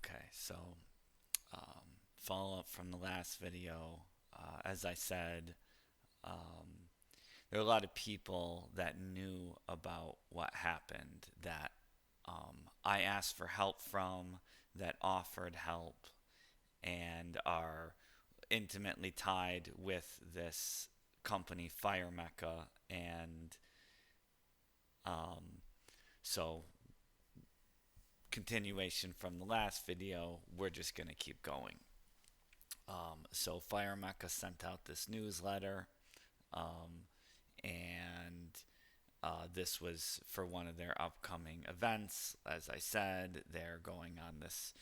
Okay, so follow up from the last video. As I said, um, there are a lot of people that knew about what happened that I asked for help from, that offered help, and are intimately tied with this company, Fire Mecca. And um, so, continuation from the last video, we're just going to keep going. So Fire Mecca sent out this newsletter, um, and this was for one of their upcoming events. As I said, they're going on this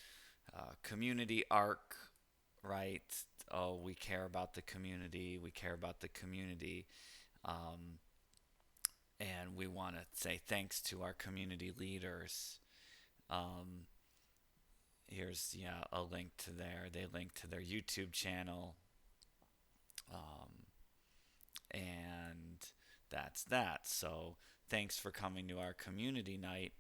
community arc, right? Oh, we care about the community. We care about the community. Um, and we want to say thanks to our community leaders. Um, Here's a link to they link to their YouTube channel, um, and that's that. So thanks for coming to our community night.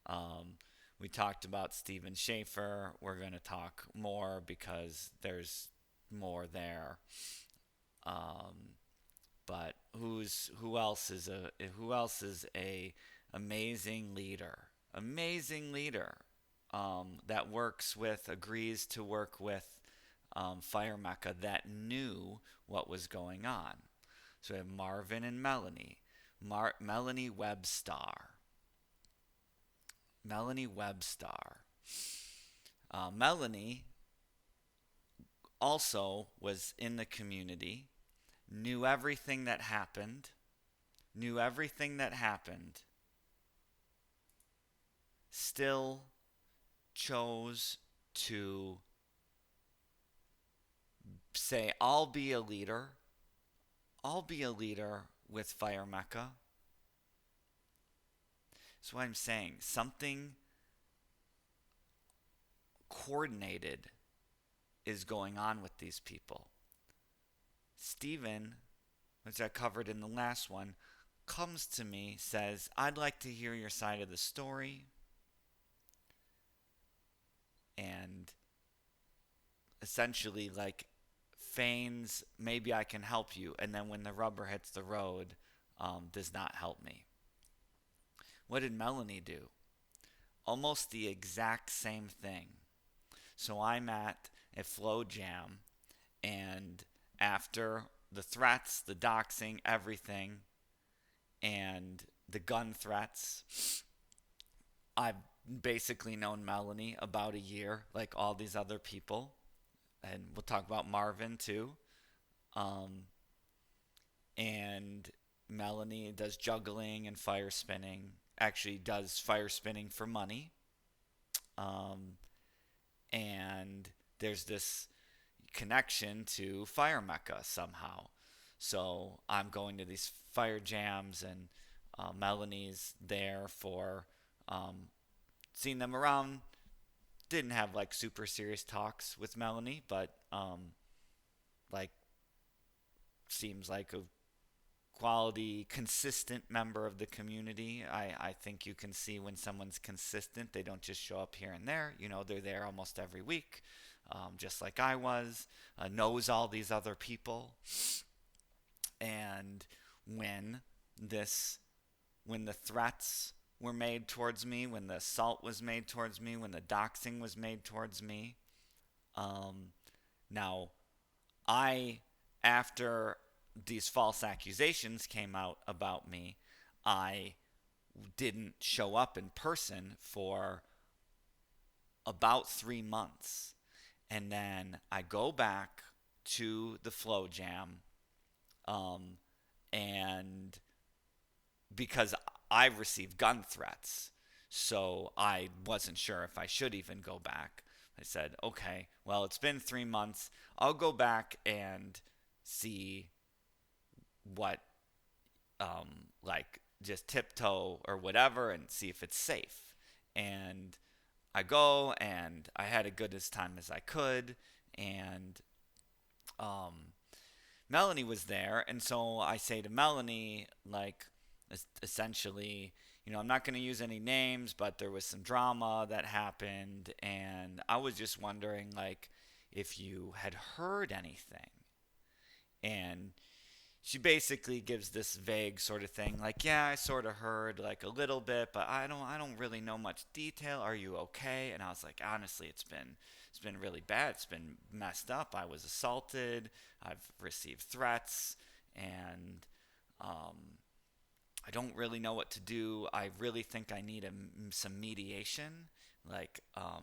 Um, we talked about Stephen Schaefer. We're going to talk more because there's more there. Um, but who else is a amazing leader? Amazing leader that agrees to work with Fire Mecca that knew what was going on. So we have Marvin and Melanie. Melanie Webstar. Melanie Webstar. Melanie also was in the community, knew everything that happened, knew everything that happened, still chose to say, I'll be a leader. I'll be a leader with Fire Mecca. That's what I'm saying. Something coordinated is going on with these people. Stephen, which I covered in the last one, comes to me, says, I'd like to hear your side of the story. And essentially, like, feigns, maybe I can help you. And then when the rubber hits the road, does not help me. What did Melanie do? Almost the exact same thing. So I'm at a flow jam, and after the threats, the doxing, everything, and the gun threats, I've basically known Melanie about a year, like all these other people. And we'll talk about Marvin too. Um, and Melanie does juggling and fire spinning. Actually, does fire spinning for money. Um, and there's this connection to Fire Mecca somehow. So I'm going to these fire jams, and Melanie's there for seeing them around. Didn't have like super serious talks with Melanie, but like seems like a quality, consistent member of the community. I think you can see when someone's consistent, they don't just show up here and there. They're there almost every week, just like I was, knows all these other people. And when this, when the threats were made towards me, when the assault was made towards me, when the doxing was made towards me, um, now I, after these false accusations came out about me, I didn't show up in person for about 3 months. And then I go back to the Flow Jam, um, and because I received gun threats, so I wasn't sure if I should even go back. I said, okay, well, it's been 3 months. I'll go back and see what, like, just tiptoe or whatever and see if it's safe. And I go, and I had a good as time as I could. And um, Melanie was there. And so I say to Melanie, like, essentially, I'm not going to use any names, but there was some drama that happened, and I was just wondering, like, if you had heard anything. And she basically gives this vague sort of thing, like, yeah, I sort of heard like a little bit, but I don't really know much detail. Are you okay? And I was like, honestly, it's been really bad. It's been messed up. I was assaulted. I've received threats, and um, I don't really know what to do. I really think I need some mediation. Like,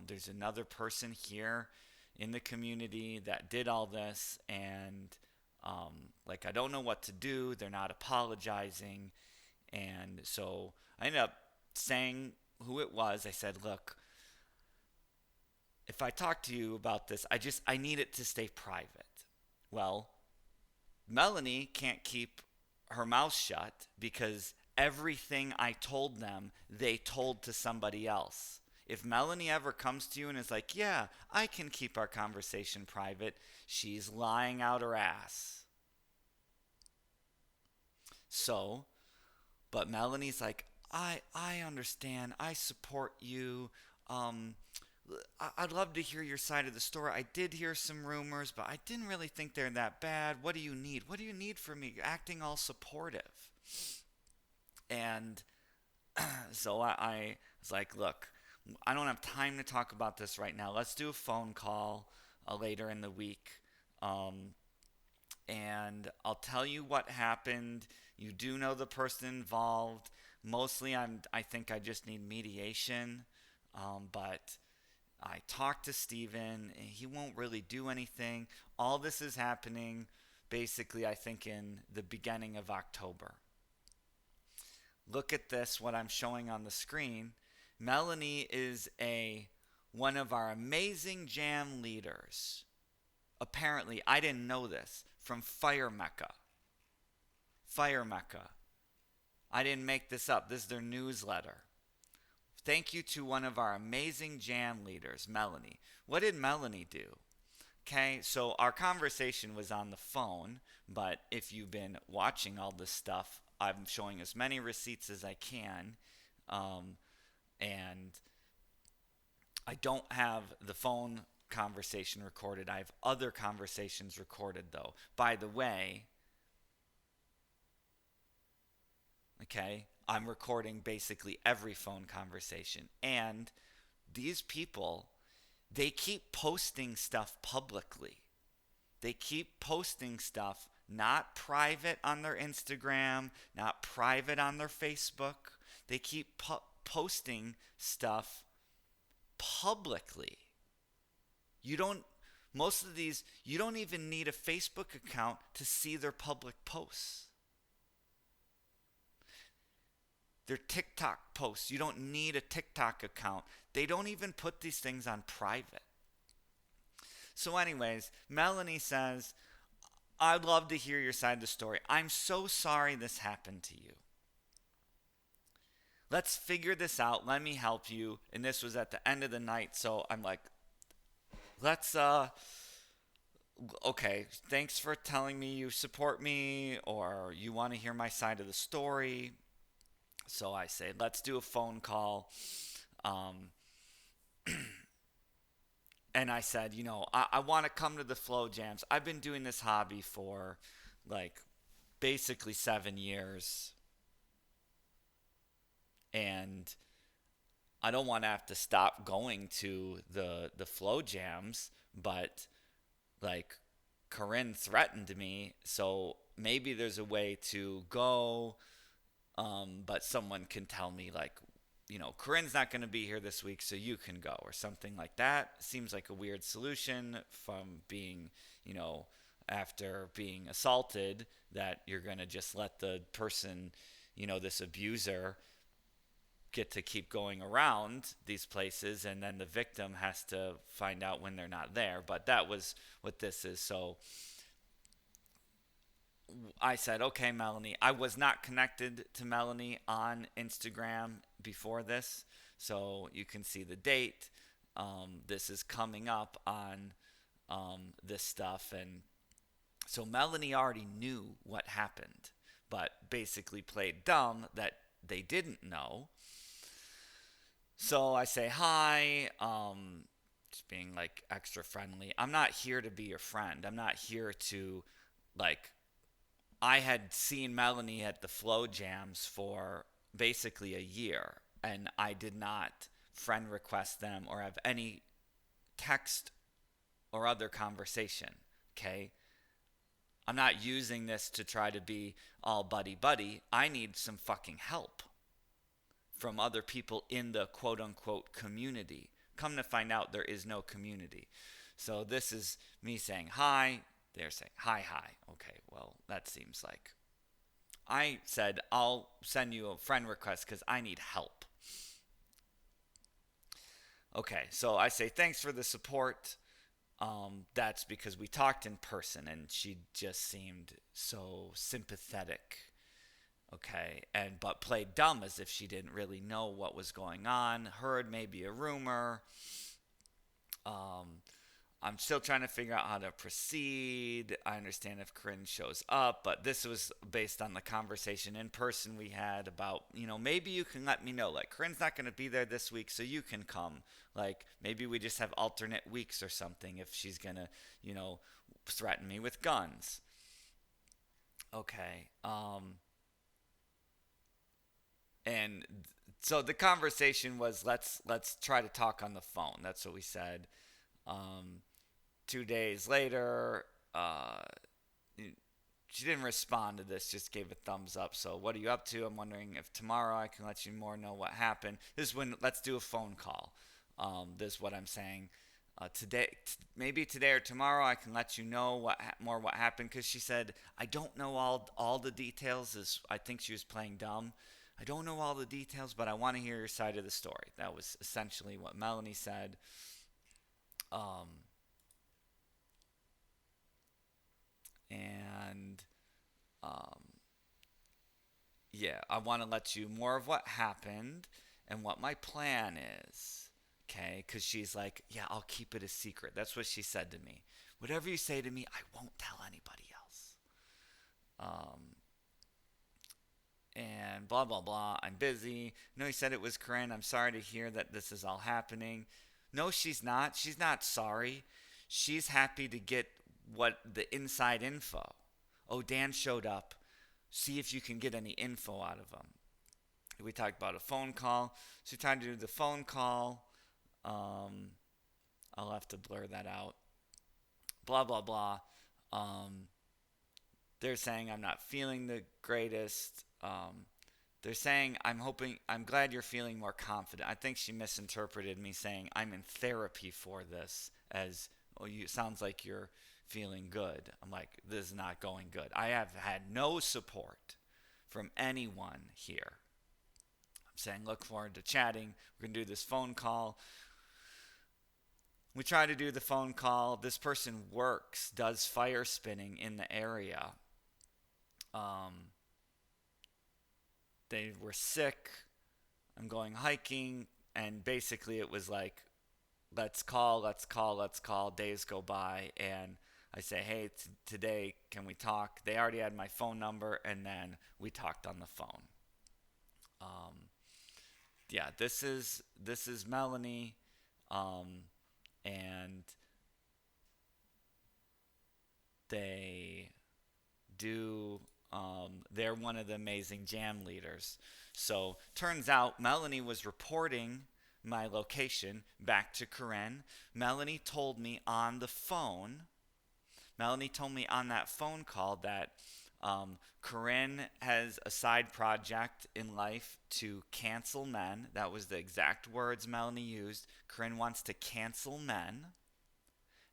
there's another person here in the community that did all this, and like, I don't know what to do. They're not apologizing. And so I ended up saying who it was. I said, look, if I talk to you about this, I need it to stay private. Well, Melanie can't keep her mouth shut because everything I told them, they told to somebody else. If Melanie ever comes to you and is like, yeah, I can keep our conversation private, she's lying out her ass. So, but Melanie's like, I understand. I support you. Um, I'd love to hear your side of the story. I did hear some rumors, but I didn't really think they're that bad. What do you need? What do you need from me? You're acting all supportive. And so I was like, look, I don't have time to talk about this right now. Let's do a phone call later in the week. Um, and I'll tell you what happened. You do know the person involved. Mostly, I think I just need mediation. But I talked to Steven, and he won't really do anything. All this is happening basically, I think, in the beginning of October. Look at this, what I'm showing on the screen. Melanie is one of our amazing jam leaders. Apparently, I didn't know this, from Fire Mecca. Fire Mecca. I didn't make this up. This is their newsletter. Thank you to one of our amazing jam leaders, Melanie. What did Melanie do? Okay, so our conversation was on the phone, but if you've been watching all this stuff, I'm showing as many receipts as I can. And I don't have the phone conversation recorded. I have other conversations recorded, though. By the way, okay, I'm recording basically every phone conversation. And these people, they keep posting stuff publicly. They keep posting stuff not private on their Instagram, not private on their Facebook. They keep posting stuff publicly. You don't Most of these, you don't even need a Facebook account to see their public posts. Their TikTok posts, you don't need a TikTok account. They don't even put these things on private. So anyways, Melanie says, I'd love to hear your side of the story. I'm so sorry this happened to you. Let's figure this out. Let me help you. And this was at the end of the night, so I'm like, okay, thanks for telling me you support me or you want to hear my side of the story. So I say, let's do a phone call. And I said, I want to come to the flow jams. I've been doing this hobby for like basically 7 years. And I don't want to have to stop going to the flow jams, but like Corinne threatened me, so maybe there's a way to go, but someone can tell me like, Corinne's not going to be here this week, so you can go or something like that. Seems like a weird solution from being, after being assaulted, that you're going to just let the person, this abuser get to keep going around these places, and then the victim has to find out when they're not there. But that was what this is. So I said, okay, Melanie. I was not connected to Melanie on Instagram before this, so you can see the date. This is coming up on this stuff, and so Melanie already knew what happened, but basically played dumb that they didn't know. So I say hi, just being like extra friendly. I'm not here to be your friend. I'm not here to, like, I had seen Melanie at the Flow Jams for basically a year, and I did not friend request them or have any text or other conversation. Okay? I'm not using this to try to be all buddy buddy. I need some fucking help from other people in the quote unquote community. Come to find out, there is no community. So this is me saying hi. They're saying hi, hi. Okay, well, that seems like. I said, I'll send you a friend request because I need help. Okay, so I say, thanks for the support. That's because we talked in person and she just seemed so sympathetic. Okay, and but played dumb as if she didn't really know what was going on, heard maybe a rumor. Um, I'm still trying to figure out how to proceed. I understand if Corinne shows up, but this was based on the conversation in person we had about, maybe you can let me know. Like, Corinne's not going to be there this week, so you can come. Like, maybe we just have alternate weeks or something if she's going to, threaten me with guns. Okay. And so the conversation was let's try to talk on the phone. That's what we said. Um, 2 days later, she didn't respond to this, just gave a thumbs up. So, what are you up to? I'm wondering if tomorrow I can let you more know what happened. This is when, let's do a phone call. This is what I'm saying. Maybe today or tomorrow, I can let you know what happened. Because she said, I don't know all the details. I think she was playing dumb. I don't know all the details, but I want to hear your side of the story. That was essentially what Melanie said. Um, and um, yeah, I want to let you more of what happened and what my plan is. Okay? Because she's like, yeah, I'll keep it a secret. That's what she said to me. Whatever you say to me, I won't tell anybody else. Um, and blah, blah, blah. I'm busy. No, he said it was Corinne. I'm sorry to hear that this is all happening. No, she's not. She's not sorry. She's happy to get what the inside info. Oh, Dan showed up. See if you can get any info out of him. We talked about a phone call. She tried to do the phone call. Um, I'll have to blur that out. Blah, blah, blah. Um, they're saying I'm not feeling the greatest. They're saying I'm glad you're feeling more confident. I think she misinterpreted me saying I'm in therapy for this as, oh, sounds like you're feeling good. I'm like, this is not going good. I have had no support from anyone here. I'm saying look forward to chatting. We're going to do this phone call. We try to do the phone call. This person does fire spinning in the area. Um, they were sick. I'm going hiking, and basically it was like, let's call, let's call, let's call. Days go by, and I say, hey, today can we talk? They already had my phone number, and then we talked on the phone. Um, yeah, this is Melanie, um, and they do. They're one of the amazing jam leaders. So turns out Melanie was reporting my location back to Corinne. Melanie told me on the phone. Melanie told me on that phone call that Corinne has a side project in life to cancel men. That was the exact words Melanie used. Corinne wants to cancel men.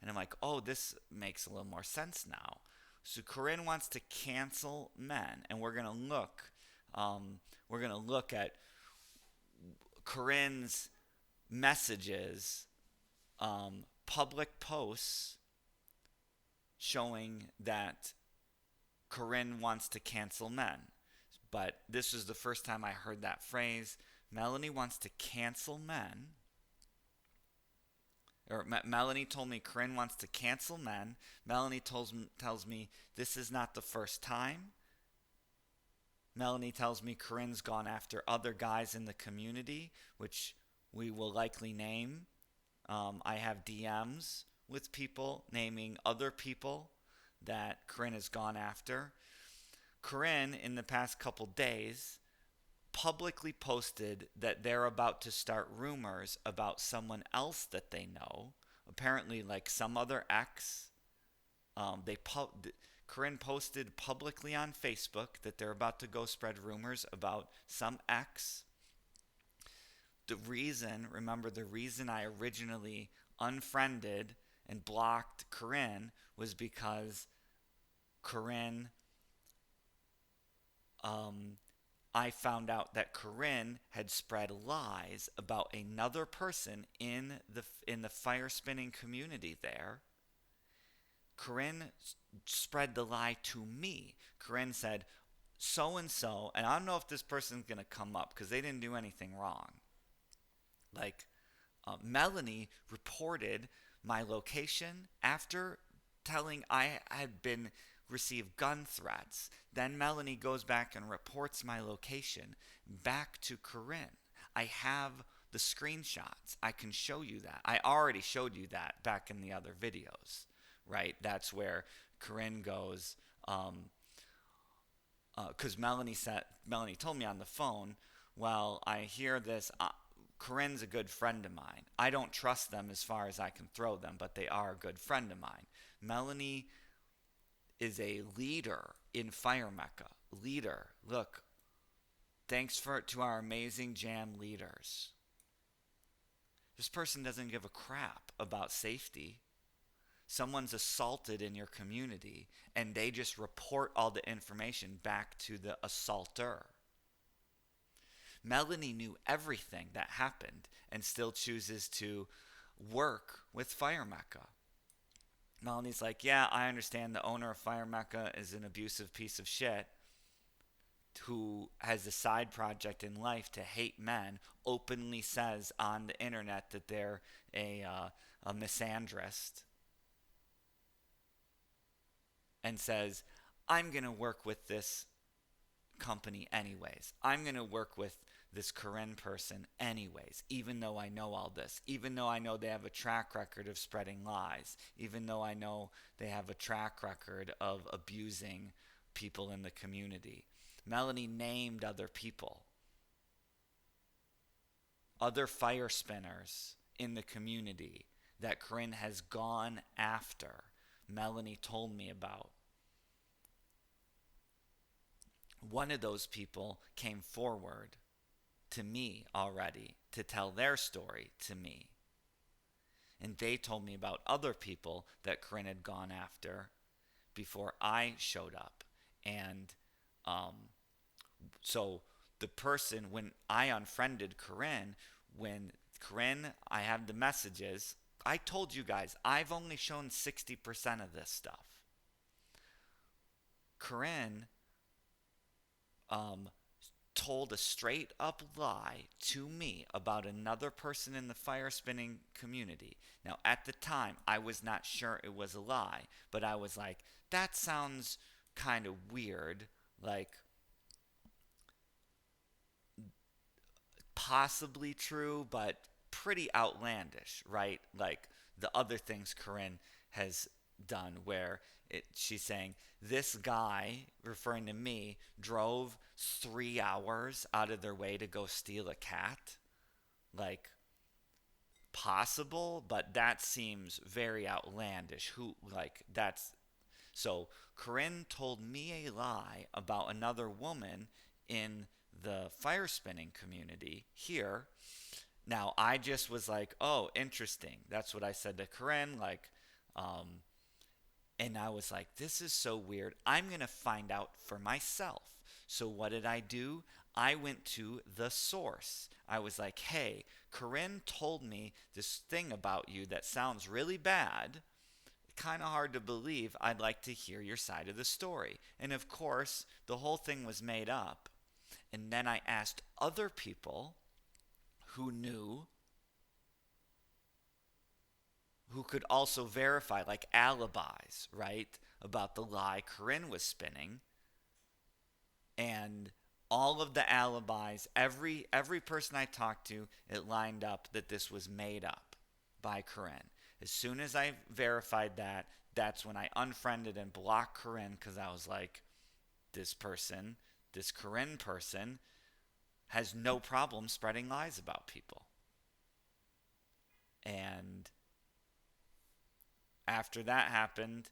And I'm like, oh, this makes a little more sense now. So Corinne wants to cancel men, and we're gonna look. We're gonna look at Corinne's messages, public posts showing that Corinne wants to cancel men. But this was the first time I heard that phrase. Melanie wants to cancel men. Melanie told me Corinne wants to cancel men. Melanie tells me this is not the first time. Melanie tells me Corinne's gone after other guys in the community, which we will likely name. I have DMs with people naming other people that Corinne has gone after. Corinne, in the past couple days, publicly posted that they're about to start rumors about someone else that they know. Apparently, like some other ex. They Corinne posted publicly on Facebook that they're about to go spread rumors about some ex. Remember, the reason I originally unfriended and blocked Corinne was because Corinne, I found out that Corinne had spread lies about another person in the fire spinning community there. Corinne spread the lie to me. Corinne said, so and so, and I don't know if this person's going to come up because they didn't do anything wrong. Like, Melanie reported my location after telling I had been received gun threats. Then Melanie goes back and reports my location back to Corinne. I have the screenshots. I can show you that. I already showed you that back in the other videos, right? That's where Corinne goes, because Melanie told me on the phone, well, I hear this. Corinne's a good friend of mine. I don't trust them as far as I can throw them, but they are a good friend of mine. Melanie is a leader in Fire Mecca. Leader. Look, thanks to our amazing jam leaders. This person doesn't give a crap about safety. Someone's assaulted in your community, and they just report all the information back to the assaulter. Melanie knew everything that happened and still chooses to work with Fire Mecca. Melanie's like, yeah, I understand the owner of Fire Mecca is an abusive piece of shit who has a side project in life to hate men, openly says on the internet that they're a misandrist, and says, I'm going to work with this company anyways. I'm going to work with this Corinne person anyways, even though I know all this, even though I know they have a track record of spreading lies, even though I know they have a track record of abusing people in the community. Melanie named other people, other fire spinners in the community that Corinne has gone after. Melanie told me about. One of those people came forward to me already to tell their story to me. And they told me about other people that Corinne had gone after before I showed up. And so the person, when I unfriended Corinne, I have the messages. I told you guys, I've only shown 60% of this stuff. Corinne told a straight up lie to me about another person in the fire spinning community. Now, at the time, I was not sure it was a lie, but I was like, that sounds kind of weird. Like, possibly true, but pretty outlandish, right? Like the other things Corinne has done, where she's saying this guy, referring to me, drove 3 hours out of their way to go steal a cat. Like, possible, but that seems very outlandish. So Corinne told me a lie about another woman in the fire spinning community here. Now, I just was like, oh, interesting. That's what I said to Corinne. And I was like, this is so weird. I'm going to find out for myself. So what did I do? I went to the source. I was like, hey, Corinne told me this thing about you that sounds really bad. Kind of hard to believe. I'd like to hear your side of the story. And of course, the whole thing was made up. And then I asked other people who knew, who could also verify, like alibis, right, about the lie Corinne was spinning. And all of the alibis, every person I talked to, it lined up that this was made up by Corinne. As soon as I verified that, that's when I unfriended and blocked Corinne, because I was like, this person, this Corinne person, has no problem spreading lies about people. And after that happened,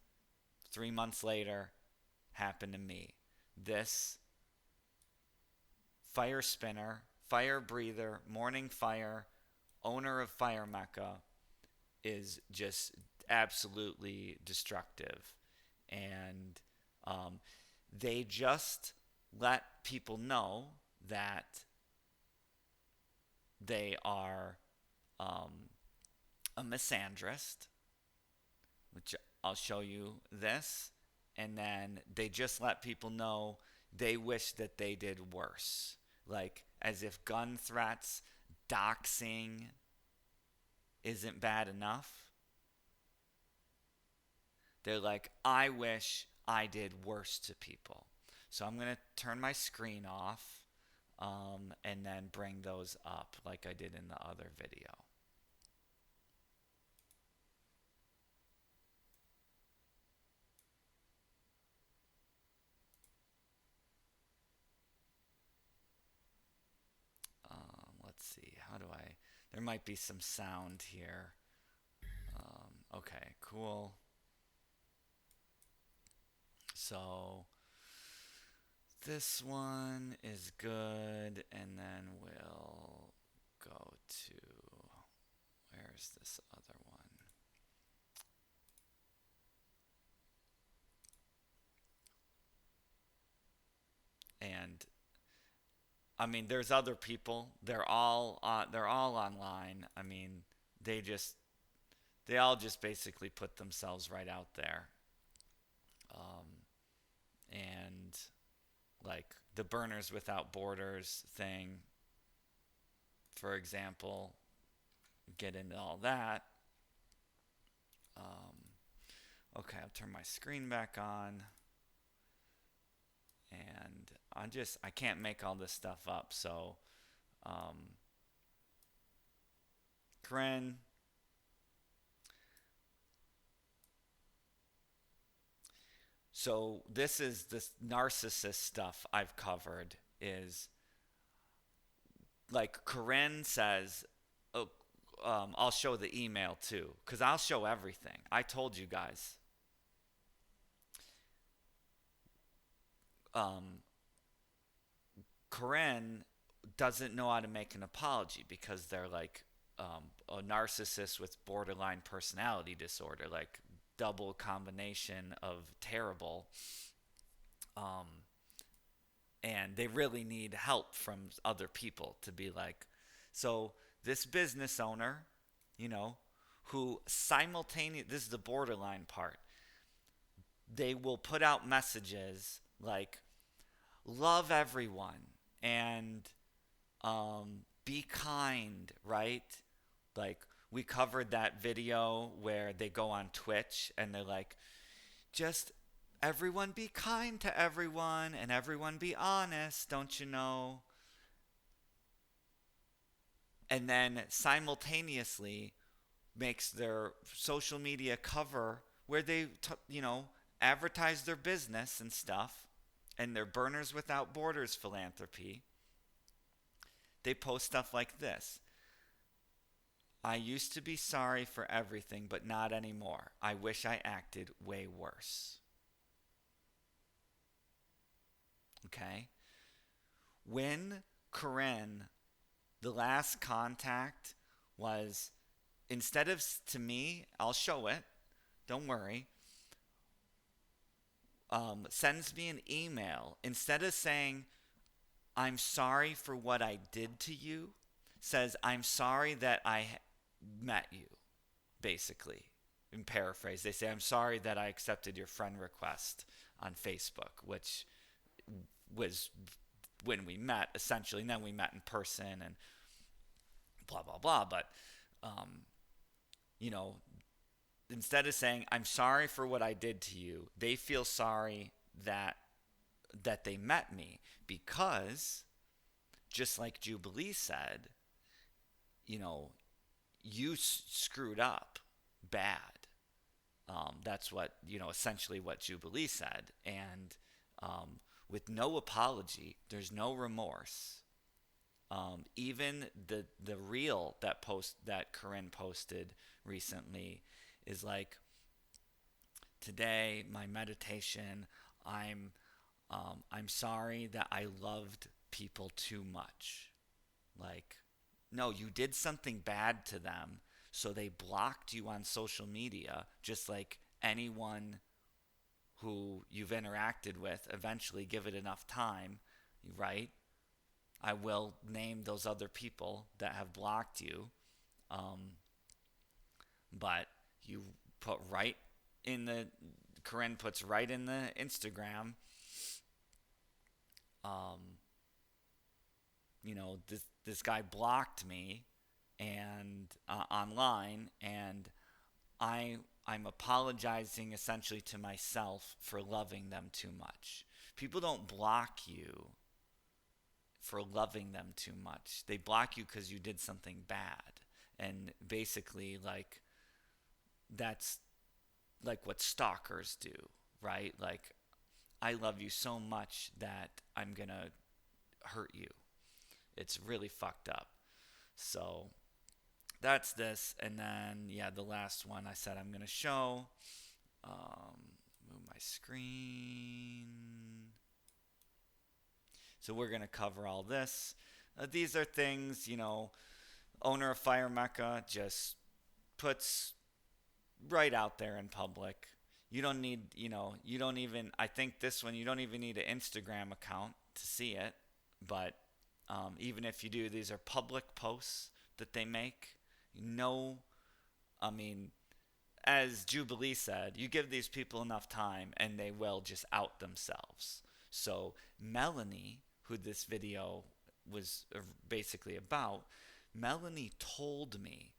3 months later, happened to me. This fire spinner, fire breather, morning fire, owner of Fire Mecca, is just absolutely destructive. And they just let people know that they are a misandrist, which I'll show you this. And then they just let people know they wish that they did worse. Like, as if gun threats, doxing isn't bad enough. They're like, I wish I did worse to people. So I'm going to turn my screen off and then bring those up like I did in the other video. Let's see, how do I, there might be some sound here. Okay, cool. So this one is good, and then we'll go to, where's this other one? And I mean, there's other people. They're all online. I mean, they all just basically put themselves right out there. And like the Burners Without Borders thing, for example, get into all that. Okay, I'll turn my screen back on. And I can't make all this stuff up. So, Corinne, so this is this narcissist stuff I've covered, is like Corinne says, oh, I'll show the email too, because I'll show everything. I told you guys. Corinne doesn't know how to make an apology because they're like a narcissist with borderline personality disorder, like double combination of terrible. Um, and they really need help from other people to be like, so this business owner, you know, who simultaneously, this is the borderline part, they will put out messages like, love everyone and be kind, right? Like, we covered that video where they go on Twitch and they're like, just everyone be kind to everyone and everyone be honest, don't you know? And then simultaneously makes their social media cover where they, advertise their business and stuff and their Burners Without Borders philanthropy. They post stuff like this. I used to be sorry for everything, but not anymore. I wish I acted way worse. Okay? When Corinne, the last contact was, instead of to me, I'll show it, don't worry, sends me an email, instead of saying, I'm sorry for what I did to you, says, I'm sorry that I met you, basically. In paraphrase, they say, I'm sorry that I accepted your friend request on Facebook, which was when we met, essentially, and then we met in person and blah, blah, blah. But, instead of saying, I'm sorry for what I did to you, they feel sorry that that they met me, because just like Jubilee said, you know, you screwed up bad. That's what, essentially what Jubilee said. And with no apology, there's no remorse. Even the reel that Corinne posted recently is like, today my meditation, I'm I'm sorry that I loved people too much. Like, no, you did something bad to them, so they blocked you on social media, just like anyone who you've interacted with. Eventually, give it enough time, right? I will name those other people that have blocked you, um, but you put right in the Corinne puts right in the Instagram. Um, this guy blocked me and online, and I I'm apologizing essentially to myself for loving them too much. People don't block you for loving them too much. They block you because you did something bad. And basically, like, that's like what stalkers do, right? Like, I love you so much that I'm going to hurt you. It's really fucked up. So that's this. And then, yeah, the last one I said I'm going to show. Move my screen. So we're going to cover all this. These are things, owner of Fire Mecca just puts right out there in public. You don't need, you don't even, I think this one, you don't even need an Instagram account to see it. But even if you do, these are public posts that they make. No, I mean, as Jubilee said, you give these people enough time and they will just out themselves. So Melanie, who this video was basically about, Melanie told me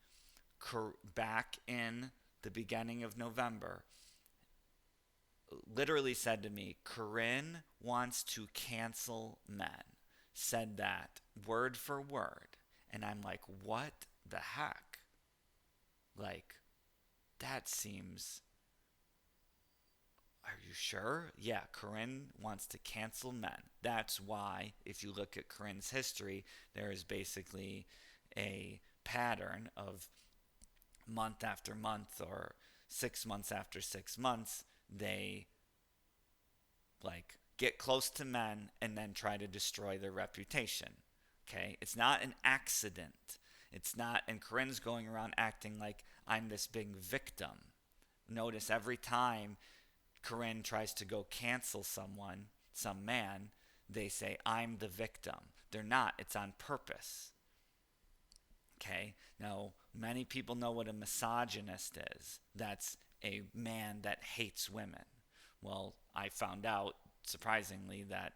back in the beginning of November, literally said to me, Corinne wants to cancel men. Said that word for word. And I'm like, what the heck? Like, that seems... Are you sure? Yeah, Corinne wants to cancel men. That's why, if you look at Corinne's history, there is basically a pattern of month after month or 6 months after 6 months, they like get close to men and then try to destroy their reputation. Okay? It's not an accident. It's not, and Corinne's going around acting like I'm this big victim. Notice every time Corinne tries to go cancel someone, some man, they say, I'm the victim. They're not. It's on purpose. Okay? Now, many people know what a misogynist is. That's a man that hates women. Well, I found out, surprisingly, that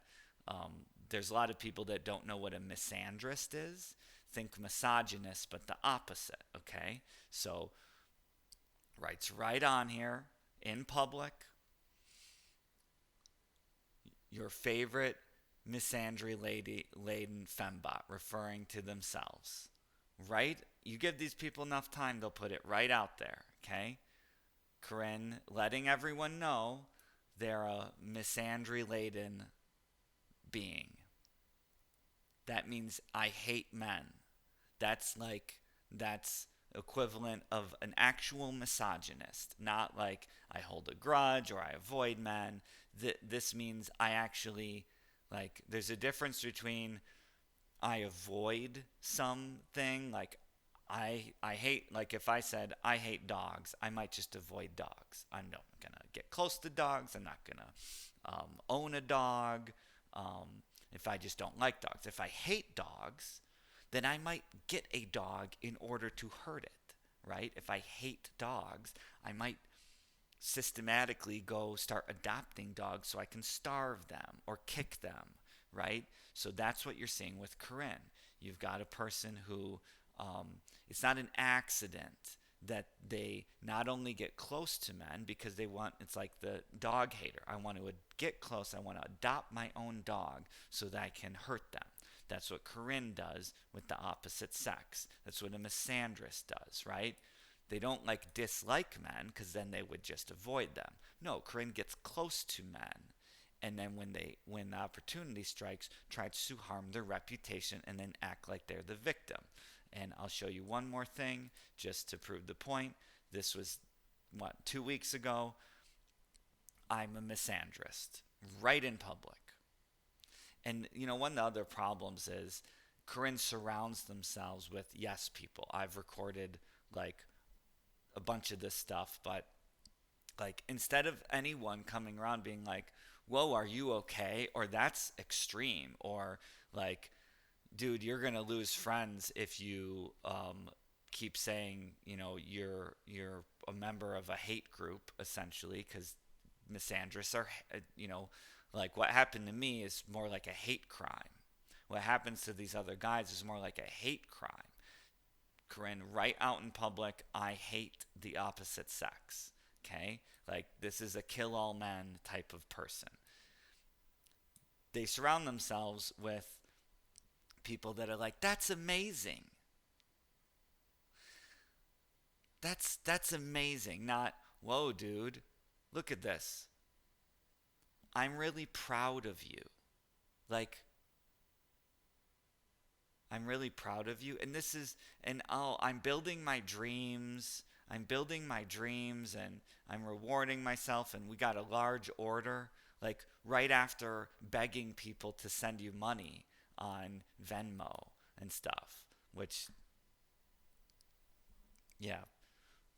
there's a lot of people that don't know what a misandrist is. Think misogynist, but the opposite. Okay? So, writes right on here, in public, your favorite misandry laden fembot, referring to themselves. Right? You give these people enough time, they'll put it right out there. Okay? Corinne letting everyone know they're a misandry laden being. That means I hate men. That's equivalent of an actual misogynist, not like I hold a grudge or I avoid men. This means I actually, like, there's a difference between I avoid something, like I hate, like if I said I hate dogs, I might just avoid dogs. I'm not gonna get close to dogs. I'm not gonna own a dog. If I just don't like dogs. If I hate dogs, then I might get a dog in order to hurt it, right? If I hate dogs, I might systematically go start adopting dogs so I can starve them or kick them, right? So that's what you're seeing with Corinne. You've got a person who, it's not an accident that they not only get close to men because they want, it's like the dog hater. I want to get close. I want to adopt my own dog so that I can hurt them. That's what Corinne does with the opposite sex. That's what a misandrist does, right? They don't like dislike men because then they would just avoid them. No, Corinne gets close to men, and then when the opportunity strikes, tries to harm their reputation and then act like they're the victim. And I'll show you one more thing just to prove the point. This was, what, 2 weeks ago. I'm a misandrist right in public. And, one of the other problems is Corinne surrounds themselves with yes people. I've recorded like a bunch of this stuff, but like instead of anyone coming around being like, whoa, are you okay? Or that's extreme. Or like, dude, you're gonna lose friends if you keep saying, you're a member of a hate group essentially, because misandrists are, like what happened to me is more like a hate crime. What happens to these other guys is more like a hate crime. Corinne, right out in public, I hate the opposite sex. Okay, like this is a kill all men type of person. They surround themselves with people that are like, that's amazing. That's amazing. Not, whoa, dude, look at this. I'm really proud of you. Like, I'm really proud of you. And this is, and oh, I'm building my dreams. I'm building my dreams and I'm rewarding myself. And we got a large order, like right after begging people to send you money on Venmo and stuff, which, yeah,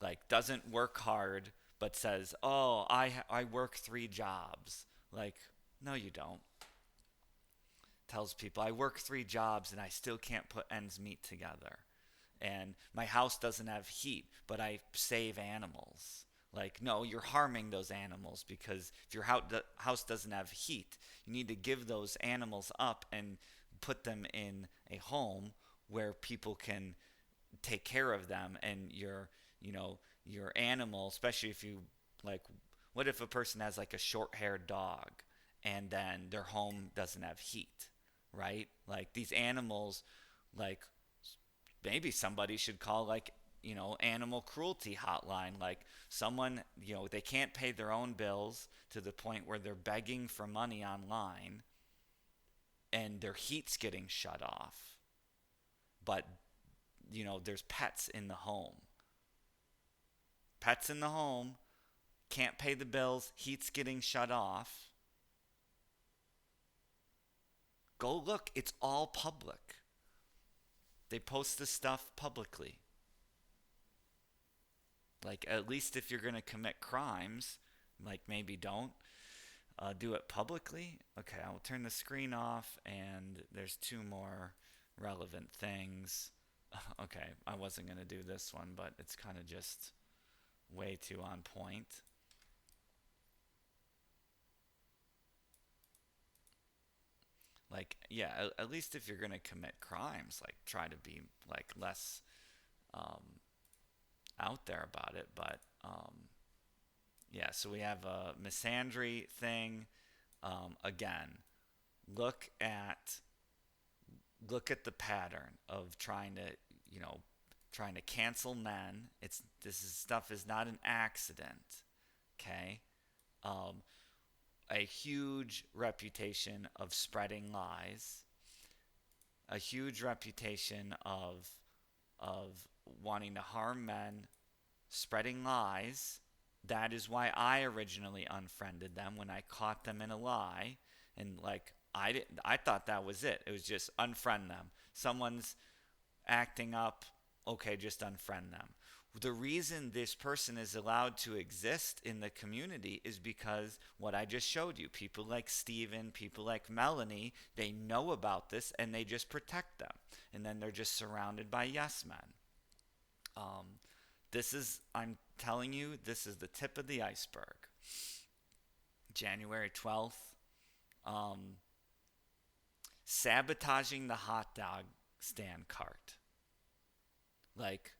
like doesn't work hard, but says, oh, I work 3 jobs. Like, no, you don't. Tells people, I work 3 jobs and I still can't put ends meet together. And my house doesn't have heat, but I save animals. Like, no, you're harming those animals because if your house doesn't have heat, you need to give those animals up and put them in a home where people can take care of them. And your animal, especially if you, like, what if a person has like a short-haired dog and then their home doesn't have heat, right? Like these animals, like maybe somebody should call, like, animal cruelty hotline. Like someone, they can't pay their own bills to the point where they're begging for money online and their heat's getting shut off, but there's pets in the home. Pets in the home, can't pay the bills, heat's getting shut off. Go look, it's all public. They post this stuff publicly. Like, at least if you're going to commit crimes, like maybe don't do it publicly. Okay, I'll turn the screen off, and there's 2 more relevant things. Okay, I wasn't going to do this one, but it's kind of just way too on point. Like, yeah, at least if you're going to commit crimes, like try to be like less um, out there about it. But yeah, so we have a misandry thing. Again, look at the pattern of trying to cancel men. Stuff is not an accident. Okay. Um, a huge reputation of spreading lies, a huge reputation of wanting to harm men, spreading lies. That is why I originally unfriended them when I caught them in a lie, and like I thought that was it. It was just unfriend them. Someone's acting up, okay, just unfriend them. The reason this person is allowed to exist in the community is because what I just showed you. People like Steven, people like Melanie, they know about this and they just protect them. And then they're just surrounded by yes men. I'm telling you, this is the tip of the iceberg. January 12th, sabotaging the hot dog stand cart. Like,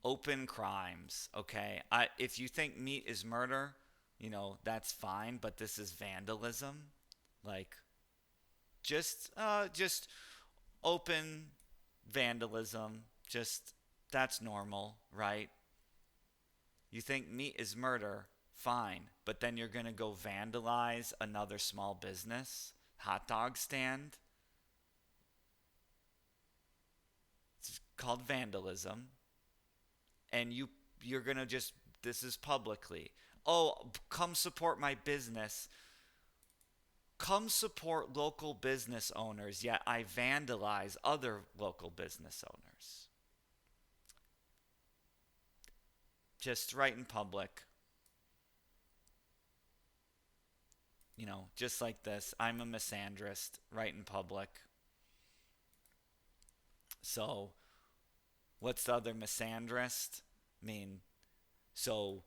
open crimes. Okay, if you think meat is murder, that's fine, but this is vandalism. Like, just open vandalism. Just that's normal, right? You think meat is murder, fine, but then you're gonna go vandalize another small business, hot dog stand. It's called vandalism, and you're gonna just this is publicly. Oh, come support my business. Come support local business owners, yet I vandalize other local business owners. Just right in public, just like this. I'm a misandrist right in public. So, what's the other misandrist? I mean, so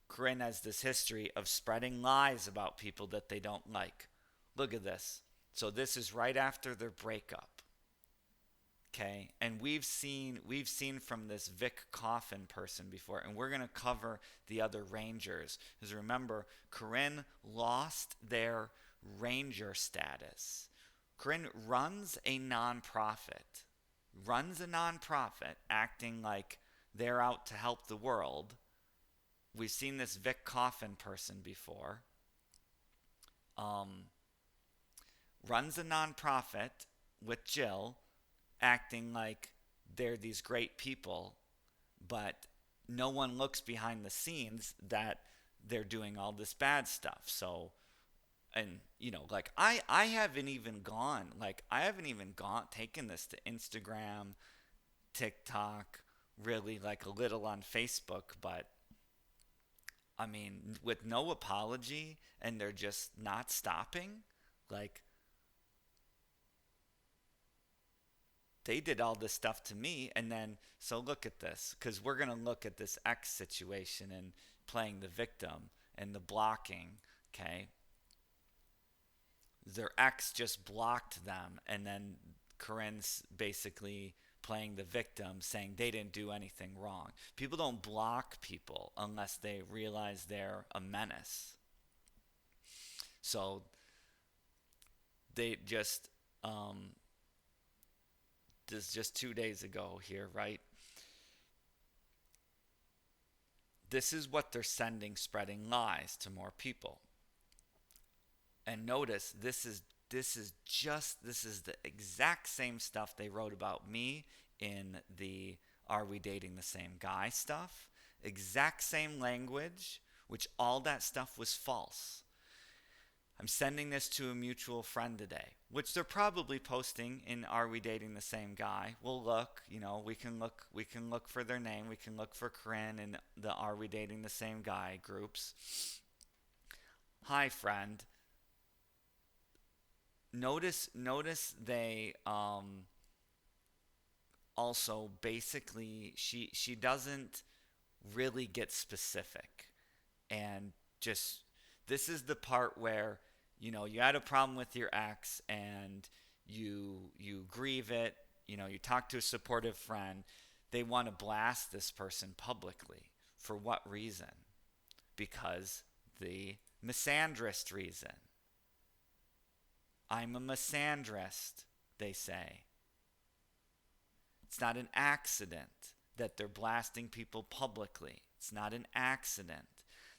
Corinne has this history of spreading lies about people that they don't like. Look at this. So this is right after their breakup. Okay, and we've seen from this Vic Coffin person before, and we're gonna cover the other rangers. Because remember, Corinne lost their ranger status. Corinne runs a nonprofit, acting like they're out to help the world. We've seen this Vic Coffin person before. Um, Runs a nonprofit with Jill, acting like they're these great people, but no one looks behind the scenes that they're doing all this bad stuff. So, and like I haven't even gone taken this to Instagram, TikTok, really like a little on Facebook, but I mean, with no apology, and they're just not stopping. Like, they did all this stuff to me, and then, so look at this, because we're going to look at this X situation and playing the victim and the blocking, okay? Their ex just blocked them, and then Corinne's basically playing the victim, saying they didn't do anything wrong. People don't block people unless they realize they're a menace. So they just, this just 2 days ago here, right? This is what they're sending, spreading lies to more people. And notice this is the exact same stuff they wrote about me in the "Are we dating the same guy" stuff. Exact same language, which all that stuff was false. I'm sending this to a mutual friend today, which they're probably posting in "Are we dating the same guy?" We'll look, we can look for their name, we can look for Corinne in the "Are we dating the same guy" groups. Hi friend. Notice they also basically she doesn't really get specific, and just this is the part where you had a problem with your ex, and you grieve it. You talk to a supportive friend. They want to blast this person publicly. For what reason? Because the misandrist reason. I'm a misandrist, they say. It's not an accident that they're blasting people publicly. It's not an accident.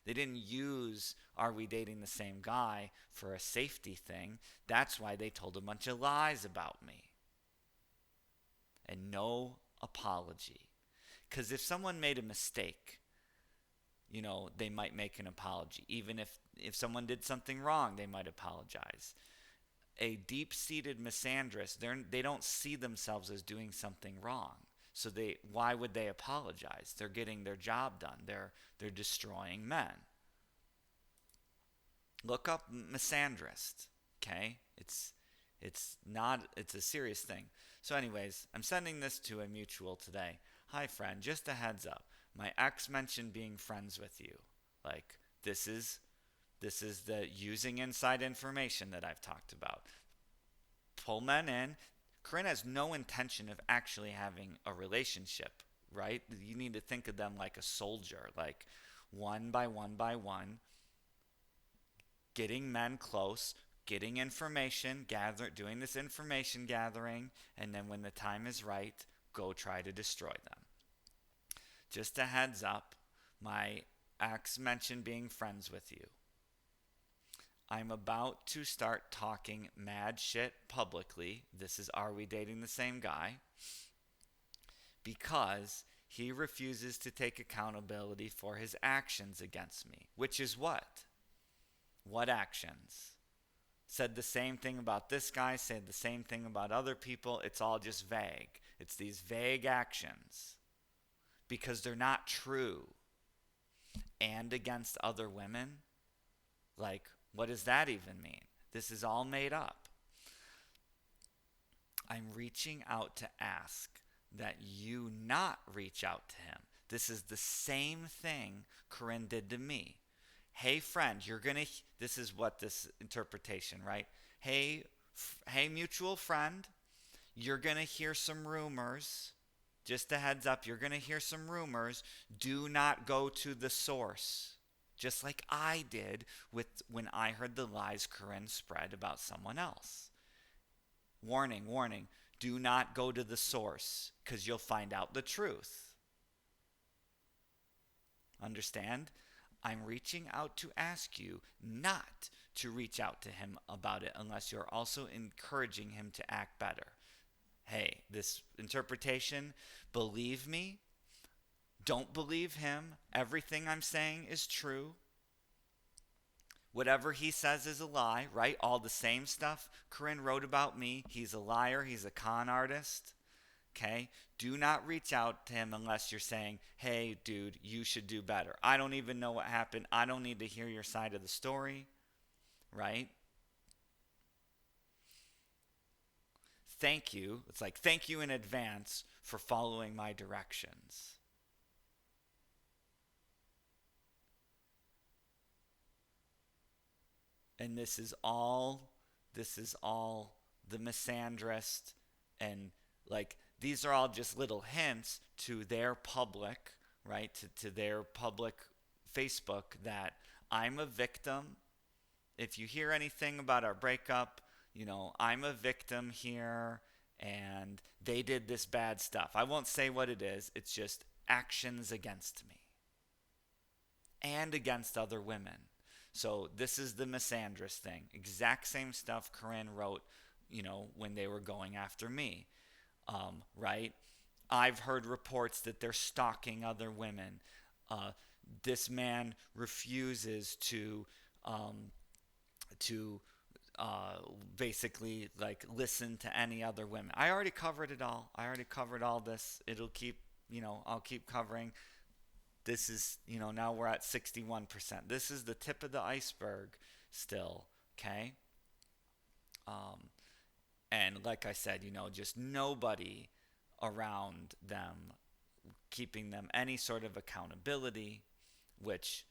They didn't use "Are we dating the same guy" for a safety thing. That's why they told a bunch of lies about me. And no apology. Because if someone made a mistake, they might make an apology. Even if someone did something wrong, they might apologize. A deep-seated misandrist, they don't see themselves as doing something wrong. So why would they apologize? They're getting their job done. They're destroying men. Look up misandrist, okay? It's a serious thing. So anyways, I'm sending this to a mutual today. Hi friend, just a heads up. My ex mentioned being friends with you. Like, this is the using inside information that I've talked about. Pull men in. Corinne has no intention of actually having a relationship right? You need to think of them like a soldier, like one by one, getting men close, getting information, doing this information gathering, and then when the time is right, go try to destroy them. Just a heads up, my ex mentioned being friends with you. I'm about to start talking mad shit publicly. This is Are We Dating the Same Guy? Because he refuses to take accountability for his actions against me. Which is what? What actions? Said the same thing about this guy, said the same thing about other people. It's all just vague. It's these vague actions because they're not true. And against other women? Like, what does that even mean? This is all made up. I'm reaching out to ask that you not reach out to him. This is the same thing Corinne did to me. Hey friend, this is what this interpretation, right? Hey mutual friend, you're going to hear some rumors. Just a heads up, you're going to hear some rumors. Do not go to the source. Just like I did when I heard the lies Corinne spread about someone else. Warning, warning, do not go to the source because you'll find out the truth. Understand? I'm reaching out to ask you not to reach out to him about it unless you're also encouraging him to act better. Hey, this interpretation, believe me, don't believe him. Everything I'm saying is true. Whatever he says is a lie, right? All the same stuff Corinne wrote about me. He's a liar. He's a con artist. Okay? Do not reach out to him unless you're saying, hey, dude, you should do better. I don't even know what happened. I don't need to hear your side of the story. Right? Thank you. It's like, thank you in advance for following my directions. And this is all the misandrist, and like these are all just little hints to their public, right? To their public Facebook that I'm a victim. If you hear anything about our breakup, I'm a victim here and they did this bad stuff. I won't say what it is. It's just actions against me and against other women. So this is the misandrist thing. Exact same stuff Corinne wrote, when they were going after me, right? I've heard reports that they're stalking other women. This man refuses to basically like listen to any other women. I already covered it all. I already covered all this. It'll keep, I'll keep covering. This is, now we're at 61%. This is the tip of the iceberg still, okay? And like I said, just nobody around them keeping them any sort of accountability, which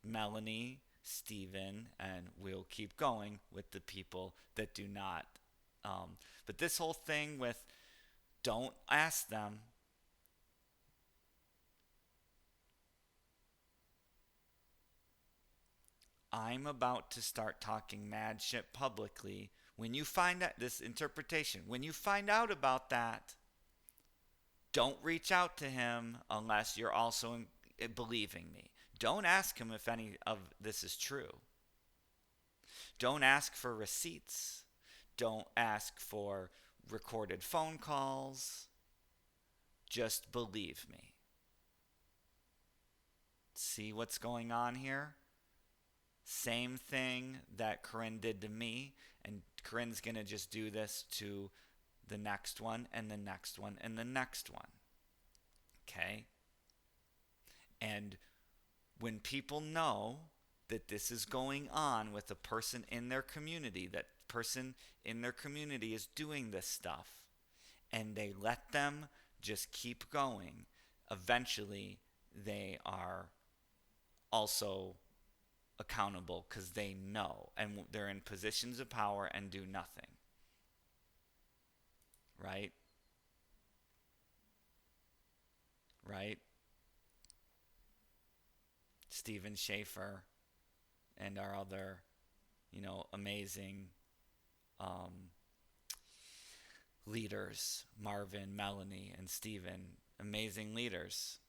Melanie, Steven, and we'll keep going with the people that do not. But this whole thing with don't ask them. I'm about to start talking mad shit publicly. When you find out this interpretation, when you find out about that, don't reach out to him unless you're also believing me. Don't ask him if any of this is true. Don't ask for receipts. Don't ask for recorded phone calls. Just believe me. See what's going on here? Same thing that Corinne did to me, and Corinne's going to just do this to the next one, and the next one, and the next one. Okay? And when people know that this is going on with a person in their community, that person in their community is doing this stuff, and they let them just keep going, eventually they are also accountable because they know and they're in positions of power and do nothing. Right? right? Steven Schaefer and our other, amazing um, leaders, Marvin, Melanie, and Steven, amazing leaders.